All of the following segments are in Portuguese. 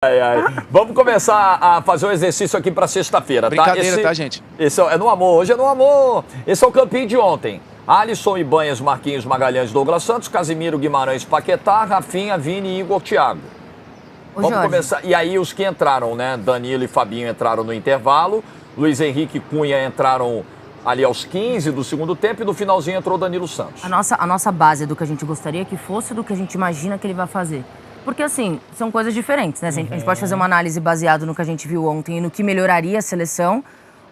Ai, ai. Vamos começar a fazer um exercício aqui para sexta-feira, tá? Brincadeira, tá, gente? Esse é no amor, hoje é no amor. Esse é o campinho de ontem. Alisson, Ibanhas, Marquinhos, Magalhães, Douglas Santos, Casimiro, Guimarães, Paquetá, Rafinha, Vini e Igor Thiago. Vamos começar. E aí os que entraram, né? Danilo e Fabinho entraram no intervalo. Luiz Henrique e Cunha entraram ali aos 15 do segundo tempo e no finalzinho entrou Danilo Santos. A nossa base do que a gente gostaria que fosse do que a gente imagina que ele vai fazer. Porque, assim, são coisas diferentes, né? A gente pode fazer uma análise baseada no que a gente viu ontem e no que melhoraria a seleção.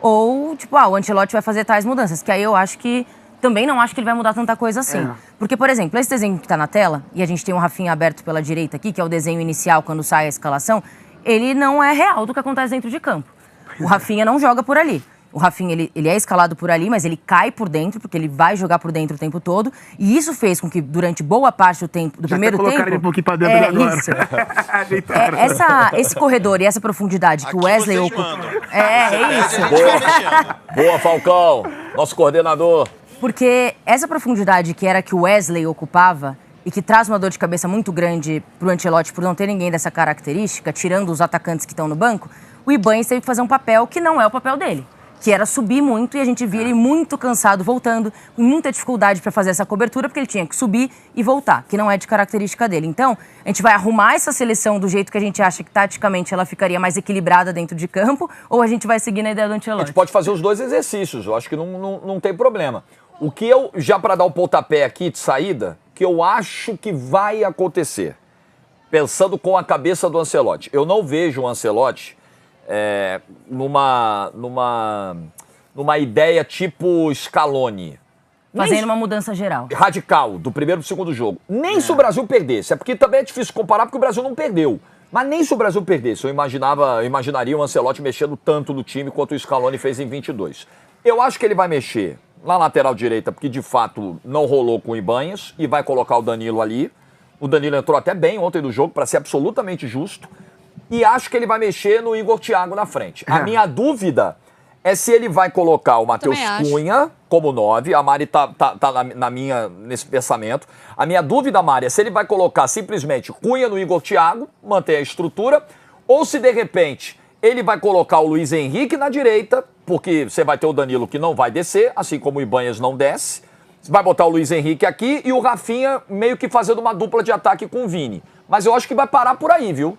Ou, tipo, o Ancelotti vai fazer tais mudanças. Que aí eu acho que... Também não acho que ele vai mudar tanta coisa assim. Porque, por exemplo, esse desenho que tá na tela, e a gente tem um Rafinha aberto pela direita aqui, que é o desenho inicial quando sai a escalação, ele não é real do que acontece dentro de campo. O Rafinha não joga por ali. O Rafinha, ele é escalado por ali, mas ele cai por dentro, porque ele vai jogar por dentro o tempo todo. E isso fez com que, durante boa parte do tempo, do primeiro tempo... Colocaram ele um pouquinho pra dentro agora. Isso. Esse corredor e essa profundidade que o Wesley ocupa... É isso. Boa, Falcão, nosso coordenador. Porque essa profundidade que era que o Wesley ocupava e que traz uma dor de cabeça muito grande pro Ancelotti por não ter ninguém dessa característica, tirando os atacantes que estão no banco, o Ibanhas teve que fazer um papel que não é o papel dele. Que era subir muito, e a gente via ele muito cansado voltando, com muita dificuldade para fazer essa cobertura, porque ele tinha que subir e voltar, que não é de característica dele. Então, a gente vai arrumar essa seleção do jeito que a gente acha que, taticamente, ela ficaria mais equilibrada dentro de campo, ou a gente vai seguir na ideia do Ancelotti? A gente pode fazer os dois exercícios, eu acho que não tem problema. O que eu, já para dar o pontapé aqui de saída, que eu acho que vai acontecer, pensando com a cabeça do Ancelotti, eu não vejo o Ancelotti numa ideia tipo Scaloni. Fazendo uma mudança geral. Radical, do primeiro pro segundo jogo. Nem se o Brasil perdesse, é porque também é difícil comparar, porque o Brasil não perdeu. Mas nem se o Brasil perdesse, eu imaginaria o Ancelotti mexendo tanto no time quanto o Scaloni fez em 22. Eu acho que ele vai mexer na lateral direita, porque de fato não rolou com o Ibanhas, e vai colocar o Danilo ali. O Danilo entrou até bem ontem no jogo, para ser absolutamente justo. E acho que ele vai mexer no Igor Thiago na frente. A minha dúvida é se ele vai colocar o Matheus Cunha como 9. A Mari tá nesse pensamento. A minha dúvida, Mari, é se ele vai colocar simplesmente Cunha no Igor Thiago, manter a estrutura, ou se de repente ele vai colocar o Luiz Henrique na direita, porque você vai ter o Danilo que não vai descer, assim como o Ibanhas não desce. Você vai botar o Luiz Henrique aqui e o Rafinha meio que fazendo uma dupla de ataque com o Vini. Mas eu acho que vai parar por aí, viu?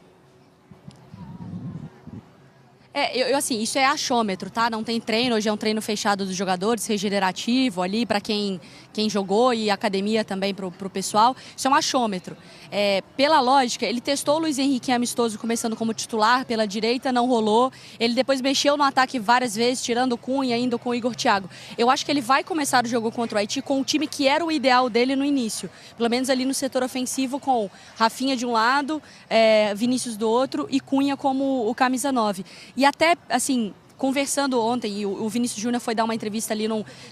Assim, isso é achômetro, tá? Não tem treino, hoje é um treino fechado dos jogadores, regenerativo ali para quem jogou e academia também pro pessoal. Isso é um achômetro. Pela lógica, ele testou o Luiz Henrique amistoso começando como titular pela direita, não rolou. Ele depois mexeu no ataque várias vezes, tirando o Cunha, indo com o Igor Thiago. Eu acho que ele vai começar o jogo contra o Haiti com o time que era o ideal dele no início. Pelo menos ali no setor ofensivo, com Rafinha de um lado, Vinícius do outro e Cunha como o camisa 9. E até, assim, conversando ontem, e o Vinícius Júnior foi dar uma entrevista ali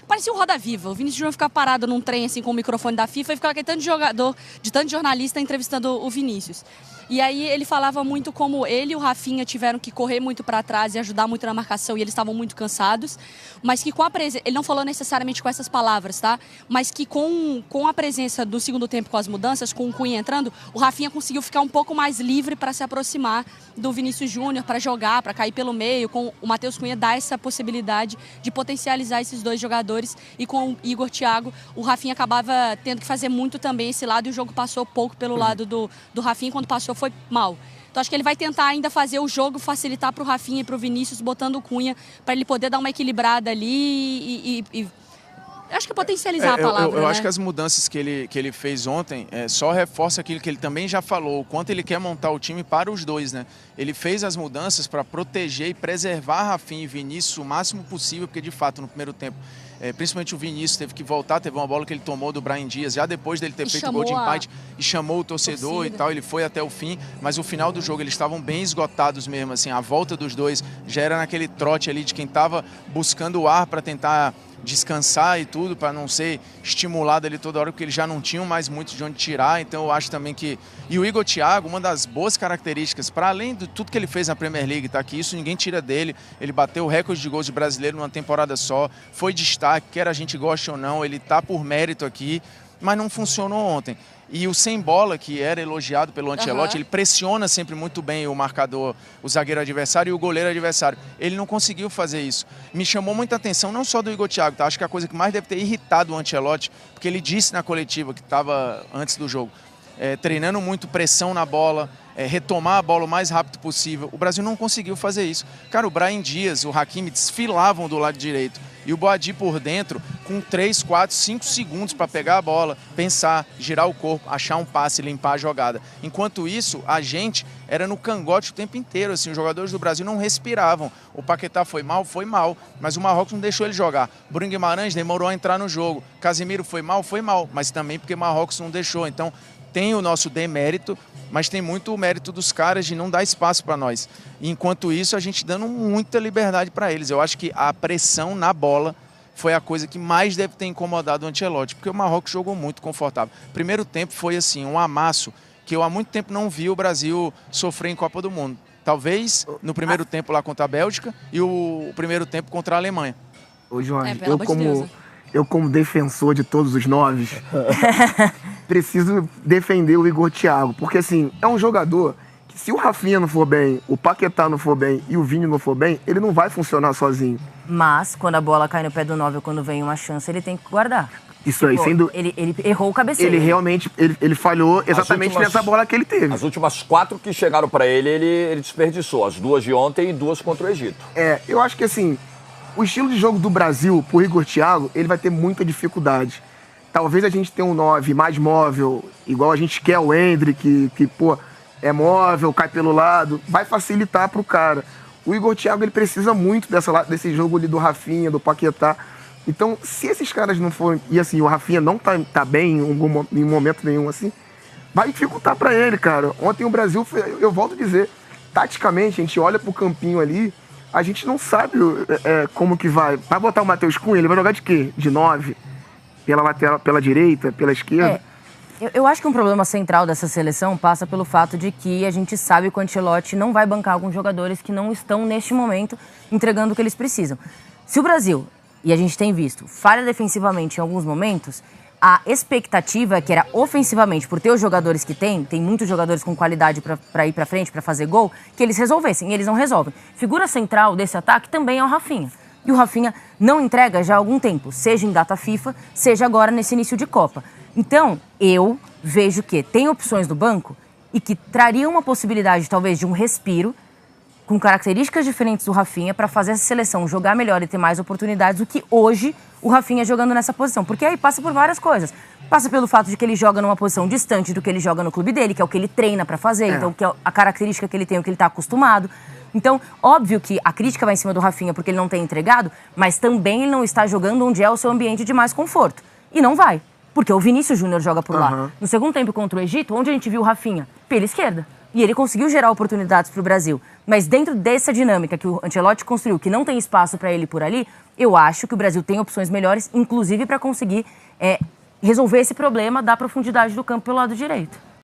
parecia um Roda Viva. O Vinícius Júnior ficava parado num trem, assim, com o microfone da FIFA e ficava aquele tanto de jornalista entrevistando o Vinícius. E aí ele falava muito como ele e o Rafinha tiveram que correr muito para trás e ajudar muito na marcação e eles estavam muito cansados, mas que com a presença, ele não falou necessariamente com essas palavras, tá? Mas que com a presença do segundo tempo, com as mudanças, com o Cunha entrando, o Rafinha conseguiu ficar um pouco mais livre para se aproximar do Vinícius Júnior, para jogar, para cair pelo meio, com o Matheus Cunha dá essa possibilidade de potencializar esses dois jogadores, e com o Igor Thiago, o Rafinha acabava tendo que fazer muito também esse lado e o jogo passou pouco pelo lado do Rafinha, quando passou foi mal. Então acho que ele vai tentar ainda fazer o jogo facilitar para o Rafinha e para o Vinícius, botando o Cunha, para ele poder dar uma equilibrada ali e acho que potencializar a palavra. Eu acho que as mudanças que ele fez ontem só reforça aquilo que ele também já falou, o quanto ele quer montar o time para os dois, né? Ele fez as mudanças para proteger e preservar Rafinha e Vinícius o máximo possível, porque de fato no primeiro tempo principalmente o Vinícius teve que voltar, teve uma bola que ele tomou do Brahim Dias, já depois dele ter feito o gol de empate, e chamou o torcedor e tal, ele foi até o fim, mas o final do jogo eles estavam bem esgotados mesmo, assim, a volta dos dois já era naquele trote ali de quem estava buscando o ar para tentar descansar e tudo, para não ser estimulado ali toda hora, porque eles já não tinham mais muito de onde tirar. Então eu acho também que... E o Igor Thiago, uma das boas características, para além de tudo que ele fez na Premier League, tá? Que isso ninguém tira dele, ele bateu o recorde de gols de brasileiro numa temporada só, foi destaque, quer a gente goste ou não, ele tá por mérito aqui, mas não funcionou ontem. E o sem bola, que era elogiado pelo Ancelotti, ele pressiona sempre muito bem o marcador, o zagueiro adversário e o goleiro adversário. Ele não conseguiu fazer isso. Me chamou muita atenção, não só do Igor Thiago, tá? Acho que a coisa que mais deve ter irritado o Ancelotti, porque ele disse na coletiva que estava antes do jogo, treinando muito pressão na bola, retomar a bola o mais rápido possível. O Brasil não conseguiu fazer isso. Cara, o Brahim Dias, o Hakimi desfilavam do lado direito. E o Boadi por dentro, com 3, 4, 5 segundos para pegar a bola, pensar, girar o corpo, achar um passe, limpar a jogada. Enquanto isso, a gente era no cangote o tempo inteiro. Assim, os jogadores do Brasil não respiravam. O Paquetá foi mal, mas o Marrocos não deixou ele jogar. Bruno Guimarães demorou a entrar no jogo. Casemiro foi mal, mas também porque o Marrocos não deixou. Então, tem o nosso demérito, mas tem muito o mérito dos caras de não dar espaço para nós. Enquanto isso, a gente dando muita liberdade para eles. Eu acho que a pressão na bola foi a coisa que mais deve ter incomodado o Ancelotti, porque o Marrocos jogou muito confortável. Primeiro tempo foi assim, um amasso que eu há muito tempo não vi o Brasil sofrer em Copa do Mundo. Talvez no primeiro tempo lá contra a Bélgica e o primeiro tempo contra a Alemanha. Ô Jorge, eu como defensor de todos os 9, preciso defender o Igor Thiago, porque assim, é um jogador que se o Rafinha não for bem, o Paquetá não for bem e o Vini não for bem, ele não vai funcionar sozinho. Mas, quando a bola cai no pé do 9 ou quando vem uma chance, ele tem que guardar. Isso aí, sendo... Ele errou o cabeceio. Ele realmente, ele falhou exatamente nessa bola que ele teve. As últimas 4 que chegaram para ele desperdiçou. As 2 de ontem e 2 contra o Egito. Eu acho que assim, o estilo de jogo do Brasil, por Igor Thiago, ele vai ter muita dificuldade. Talvez a gente tenha um 9 mais móvel, igual a gente quer o Endrick, que pô, é móvel, cai pelo lado, vai facilitar pro cara. O Igor Thiago, ele precisa muito desse jogo ali do Rafinha, do Paquetá. Então, se esses caras não forem... E assim, o Rafinha não tá bem em momento nenhum, assim, vai dificultar pra ele, cara. Ontem o Brasil, eu volto a dizer, taticamente, a gente olha pro campinho ali, a gente não sabe como que vai. Vai botar o Matheus Cunha, ele vai jogar de quê? De 9? Pela lateral, pela direita, pela esquerda? Eu acho que um problema central dessa seleção passa pelo fato de que a gente sabe que o Ancelotti não vai bancar alguns jogadores que não estão, neste momento, entregando o que eles precisam. Se o Brasil, e a gente tem visto, falha defensivamente em alguns momentos, a expectativa é que era ofensivamente, por ter os jogadores que tem muitos jogadores com qualidade para ir para frente, para fazer gol, que eles resolvessem, e eles não resolvem. Figura central desse ataque também é o Rafinha. E o Rafinha não entrega já há algum tempo, seja em data FIFA, seja agora nesse início de Copa. Então, eu vejo que tem opções do banco e que trariam uma possibilidade, talvez, de um respiro com características diferentes do Rafinha para fazer essa seleção jogar melhor e ter mais oportunidades do que hoje o Rafinha jogando nessa posição. Porque aí passa por várias coisas. Passa pelo fato de que ele joga numa posição distante do que ele joga no clube dele, que é o que ele treina para fazer, então que é a característica que ele tem, o que ele está acostumado. Então, óbvio que a crítica vai em cima do Rafinha porque ele não tem entregado, mas também ele não está jogando onde é o seu ambiente de mais conforto. E não vai, porque o Vinícius Júnior joga por lá. No segundo tempo contra o Egito, onde a gente viu o Rafinha? Pela esquerda. E ele conseguiu gerar oportunidades para o Brasil. Mas dentro dessa dinâmica que o Ancelotti construiu, que não tem espaço para ele por ali, eu acho que o Brasil tem opções melhores, inclusive para conseguir resolver esse problema da profundidade do campo pelo lado direito.